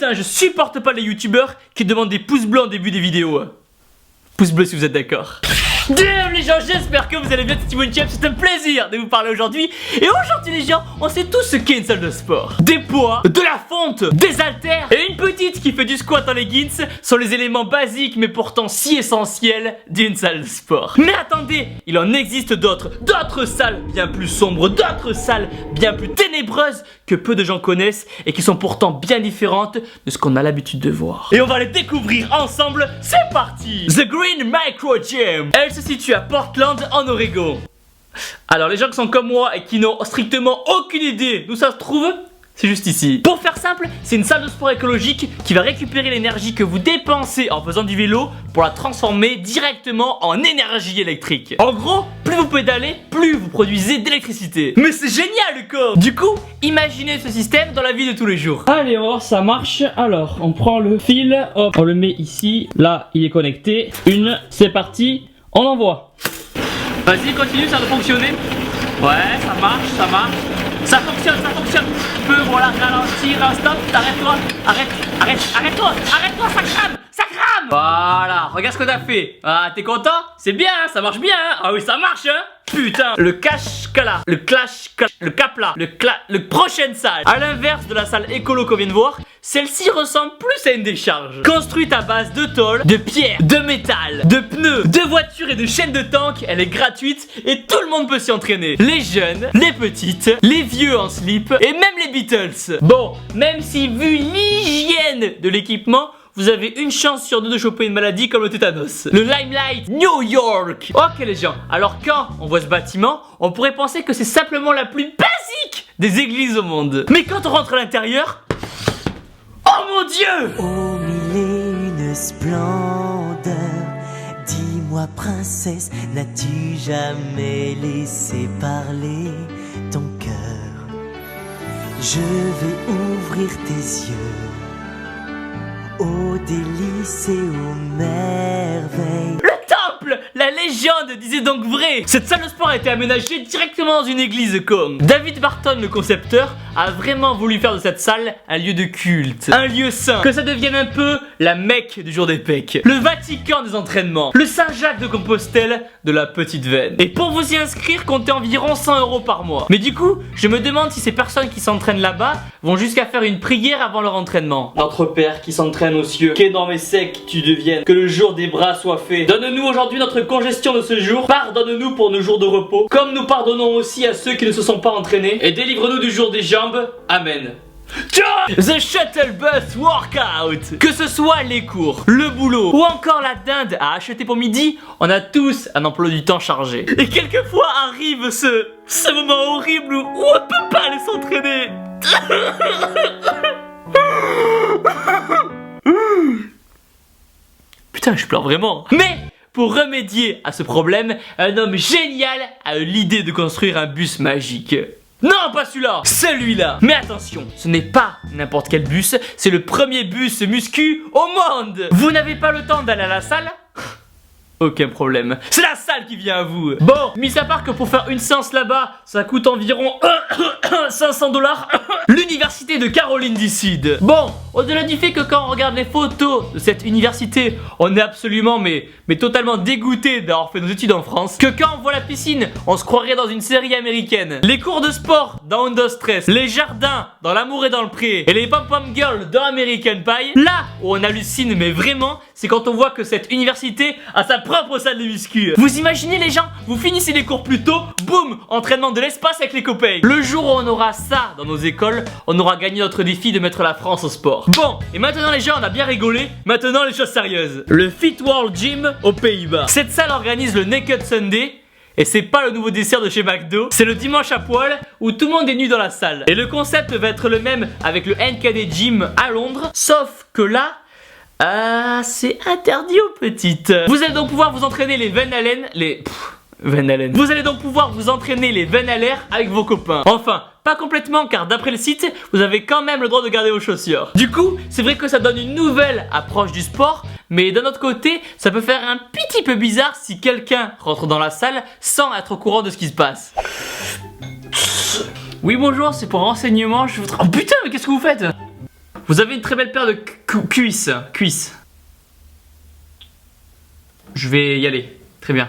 putain, je supporte pas les youtubeurs qui demandent des pouces bleus en début des vidéos. Pouce bleu si vous êtes d'accord. Damn les gens, j'espère que vous allez bien, c'est Timon Chef, c'est un plaisir de vous parler aujourd'hui. Et aujourd'hui les gens, on sait tous ce qu'est une salle de sport. Des poids, de la fonte, des haltères et une petite qui fait du squat en leggings sont les éléments basiques mais pourtant si essentiels d'une salle de sport. Mais attendez, il en existe d'autres salles bien plus sombres, d'autres salles bien plus ténébreuses que peu de gens connaissent et qui sont pourtant bien différentes de ce qu'on a l'habitude de voir. Et on va les découvrir ensemble, c'est parti. The Green Micro Gym. Elle se situe à Portland en Oregon. Alors les gens qui sont comme moi et qui n'ont strictement aucune idée d'où ça se trouve, c'est juste ici. Pour faire simple, c'est une salle de sport écologique qui va récupérer l'énergie que vous dépensez en faisant du vélo pour la transformer directement en énergie électrique. En gros, plus vous pédalez, plus vous produisez d'électricité. Mais c'est génial quoi. Du coup, imaginez ce système dans la vie de tous les jours. Allez, on va voir si ça marche. Alors, on prend le fil, hop, on le met ici. Là, il est connecté. C'est parti, on envoie. Vas-y, continue, ça doit fonctionner. Ouais, ça marche, ça marche. Ça fonctionne, ça fonctionne. Tu peux, voilà, ralentir, un stop, arrête-toi, arrête-toi, ça crame, ça crame. Voilà, regarde ce que t'as fait. Ah, t'es content? C'est bien, hein, ça marche bien, hein. Ah oui, ça marche, hein. Putain, le cache-cala, le capla, le prochaine salle. À l'inverse de la salle écolo qu'on vient de voir, celle-ci ressemble plus à une décharge. Construite à base de tôle, de pierre, de métal, de pneus, de voitures et de chaînes de tank, elle est gratuite et tout le monde peut s'y entraîner. Les jeunes, les petites, les vieux en slip et même les Beatles. Bon, même si vu l'hygiène de l'équipement, vous avez une chance sur deux de choper une maladie comme le tétanos. Le Limelight New York. Ok les gens, alors quand on voit ce bâtiment, on pourrait penser que c'est simplement la plus basique des églises au monde. Mais quand on rentre à l'intérieur, oh mon Dieu! Ô mille et une splendeur, dis-moi princesse, n'as-tu jamais laissé parler ton cœur? Je vais ouvrir tes yeux aux délices et aux merveilles. Le temple! La légende disait donc vrai. Cette salle de sport a été aménagée directement dans une église comme. David Barton, le concepteur, a vraiment voulu faire de cette salle un lieu de culte, un lieu saint, que ça devienne un peu la Mecque du jour des Pâques, le Vatican des entraînements, le Saint-Jacques de Compostelle de la petite veine. Et pour vous y inscrire, comptez environ 100 € par mois. Mais du coup, je me demande si ces personnes qui s'entraînent là-bas vont jusqu'à faire une prière avant leur entraînement. Notre Père qui s'entraîne aux cieux, qu'énorme et sec tu deviennes, que le jour des bras soit fait. Donne-nous aujourd'hui notre congestion de ce jour, pardonne-nous pour nos jours de repos, comme nous pardonnons aussi à ceux qui ne se sont pas entraînés, et délivre-nous du jour des jambes. Amen. The Shuttle Bus Workout. Que ce soit les cours, le boulot ou encore la dinde à acheter pour midi, on a tous un emploi du temps chargé. Et quelquefois arrive ce moment horrible où on ne peut pas aller s'entraîner. Putain, je pleure vraiment. Mais pour remédier à ce problème, un homme génial a eu l'idée de construire un bus magique. Non, pas celui-là, celui-là. Mais attention, ce n'est pas n'importe quel bus, c'est le premier bus muscu au monde. Vous n'avez pas le temps d'aller à la salle ? Aucun problème, c'est la salle qui vient à vous. Bon, mis à part que pour faire une séance là-bas, ça coûte environ 500 $. L'université de Caroline du Sud. Bon, au-delà du fait que quand on regarde les photos de cette université, on est absolument mais totalement dégoûté d'avoir fait nos études en France. Que quand on voit la piscine, on se croirait dans une série américaine. Les cours de sport dans Under Stress, les jardins dans L'amour est dans le pré et les pom-pom girls dans American Pie. Là où on hallucine mais vraiment, c'est quand on voit que cette université a sa propre salle de muscu. Vous imaginez les gens, vous finissez les cours plus tôt, boum, entraînement de l'espace avec les copains. Le jour où on aura ça dans nos écoles, on aura gagné notre défi de mettre la France au sport. Bon, et maintenant les gens, on a bien rigolé, maintenant les choses sérieuses. Le Fit World Gym aux Pays-Bas. Cette salle organise le Naked Sunday. Et c'est pas le nouveau dessert de chez McDo, c'est le dimanche à poil où tout le monde est nu dans la salle. Et le concept va être le même avec le NKD Gym à Londres, sauf que là, c'est interdit aux petites. Vous allez donc pouvoir vous entraîner les veines à laine, Vous allez donc pouvoir vous entraîner les veines à l'air avec vos copains. Enfin, pas complètement car d'après le site, vous avez quand même le droit de garder vos chaussures. Du coup, c'est vrai que ça donne une nouvelle approche du sport, mais d'un autre côté, ça peut faire un petit peu bizarre si quelqu'un rentre dans la salle sans être au courant de ce qui se passe. Oui bonjour, c'est pour renseignement, je voudrais... Oh putain, mais qu'est-ce que vous faites ? Vous avez une très belle paire de cuisses. Je vais y aller. Très bien.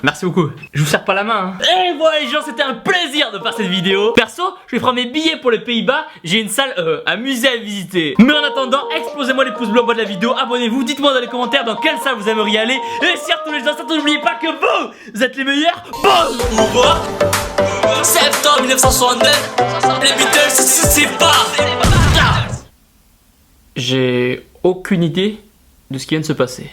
Merci beaucoup. Je vous serre pas la main. Et voilà les gens, c'était un plaisir de faire cette vidéo. Perso, je vais prendre mes billets pour les Pays-Bas. J'ai une salle, un musée à visiter. Mais en attendant, explosez-moi les pouces bleus en bas de la vidéo. Abonnez-vous, dites-moi dans les commentaires dans quelle salle vous aimeriez aller. Et surtout les gens, surtout n'oubliez pas que vous êtes les meilleurs. Bon, au revoir. Septembre 1969, les Beatles, c'est pas. J'ai aucune idée de ce qui vient de se passer.